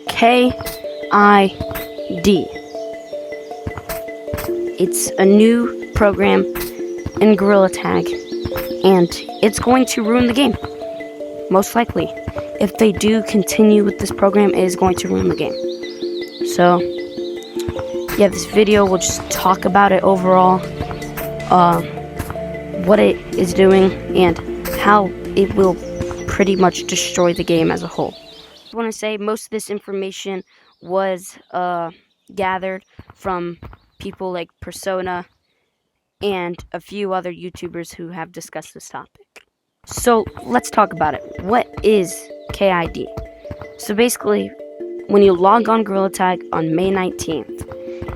KID. It's a new program in Gorilla Tag, and it's going to ruin the game. Most likely. If they do continue with this program, it is going to ruin the game. So, yeah, this video will just talk about it overall, what it is doing, and how it will pretty much destroy the game as a whole. I want to say most of this information was gathered from people like Persona and a few other YouTubers who have discussed this topic. So let's talk about it. What is KID? So basically, when you log on Gorilla Tag on May 19th,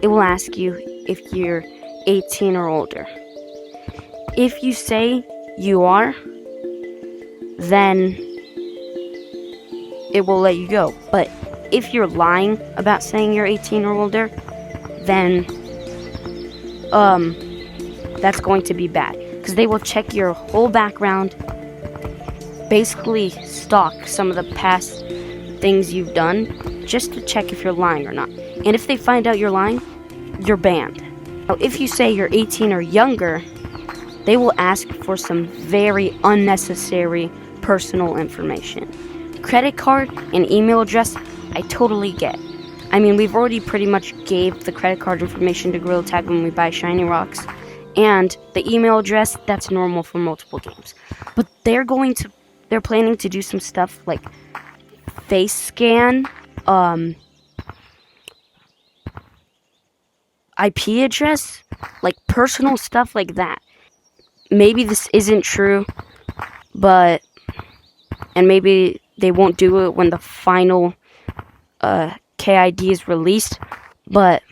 it will ask you if you're 18 or older. If you say you are, then it will let you go. But if you're lying about saying you're 18 or older, then that's going to be bad, because they will check your whole background, basically stalk some of the past things you've done, just to check if you're lying or not. And if they find out you're lying, you're banned. Now, if you say you're 18 or younger, they will ask for some very unnecessary personal information. Credit card and email address, I totally get. I mean, we've already pretty much gave the credit card information to Gorilla Tag when we buy shiny rocks, and the email address, that's normal for multiple games. But they're planning to do some stuff like face scan, IP address, like personal stuff like that. Maybe this isn't true, and maybe they won't do it when the final KID is released, but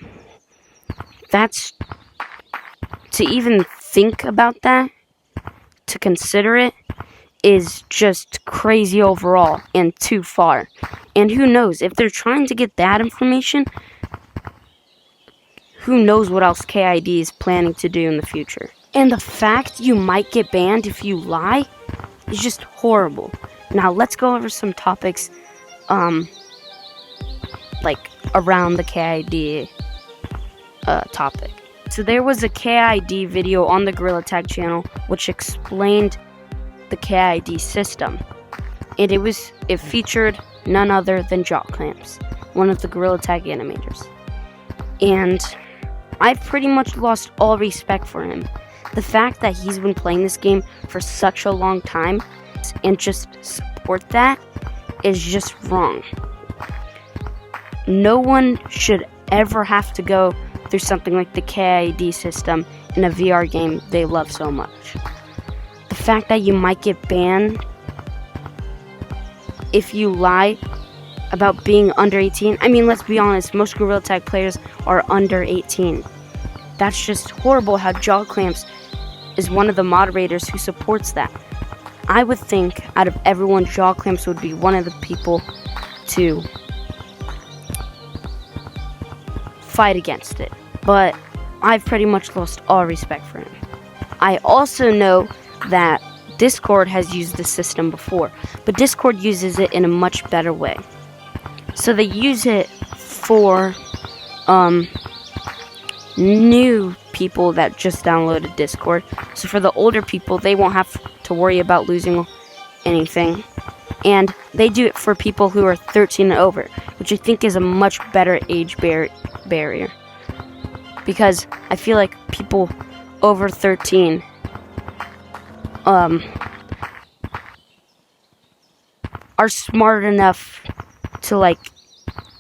that's, to even think about that, to consider it, is just crazy overall and too far. And who knows, if they're trying to get that information, who knows what else KID is planning to do in the future. And the fact you might get banned if you lie is just horrible. Now let's go over some topics like around the KID topic. So there was a KID video on the Gorilla Tag channel which explained the KID system, and it featured none other than Jaw Clamps, one of the Gorilla Tag animators. And I've pretty much lost all respect for him. The fact that he's been playing this game for such a long time and just support that is just wrong. No one should ever have to go through something like the KID system in a VR game they love so much. The fact that you might get banned if you lie about being under 18, I mean, let's be honest, most Gorilla Tag players are under 18. That's just horrible how Jaw Clamps is one of the moderators who supports that. I would think out of everyone, Jaw Clamps would be one of the people to fight against it. But I've pretty much lost all respect for him. I also know that Discord has used the system before, but Discord uses it in a much better way. So they use it for new people that just downloaded Discord. So for the older people, they won't have to worry about losing anything. And they do it for people who are 13 and over, which I think is a much better age barrier. Because I feel like people over 13 are smart enough to like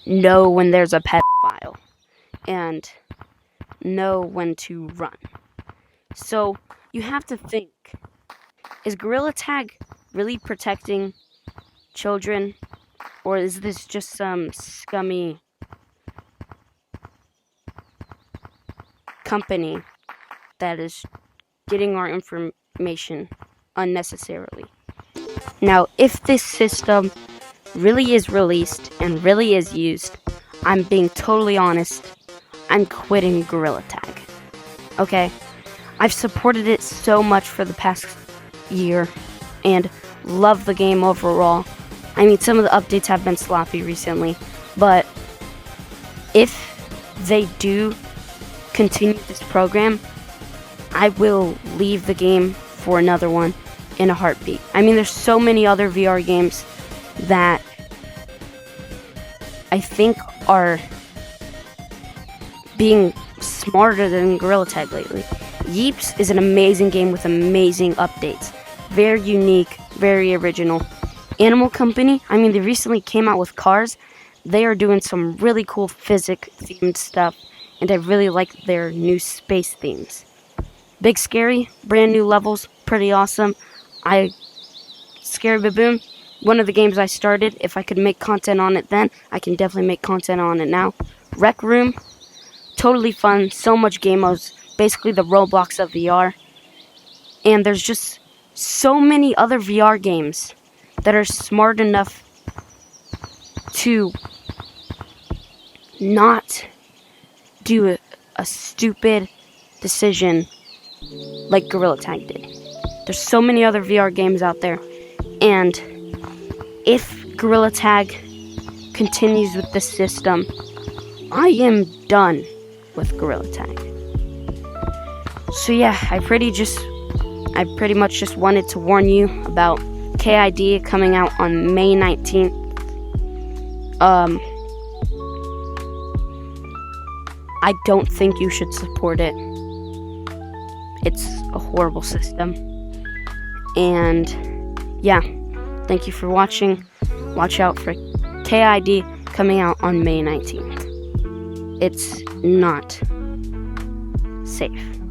know when there's a pedophile and know when to run. So you have to think, is Gorilla Tag really protecting children, or is this just some scummy company that is getting our information unnecessarily? Now, if this system really is released and really is used, I'm being totally honest, I'm quitting Gorilla Tag. Okay? I've supported it so much for the past year and love the game overall. I mean, some of the updates have been sloppy recently, But if they do continue this program, I will leave the game for another one in a heartbeat. I mean, there's so many other VR games that I think are being smarter than Gorilla Tag lately. Yeeps is an amazing game with amazing updates. Very unique, very original. Animal Company, I mean, they recently came out with cars. They are doing some really cool physics-themed stuff, and I really like their new space themes. Big Scary, brand new levels, pretty awesome. Scary Baboon, one of the games I started. If I could make content on it then, I can definitely make content on it now. Rec Room, totally fun, so much game modes, basically the Roblox of VR. And there's just so many other VR games that are smart enough to not do a stupid decision like Gorilla Tag did. There's so many other VR games out there, and if Gorilla Tag continues with this system, I am done with Gorilla Tag. So yeah, I pretty much just wanted to warn you about KID coming out on May 19th. I don't think you should support it. It's a horrible system. And yeah, thank you for watching. Watch out for KID coming out on May 19th. It's not safe.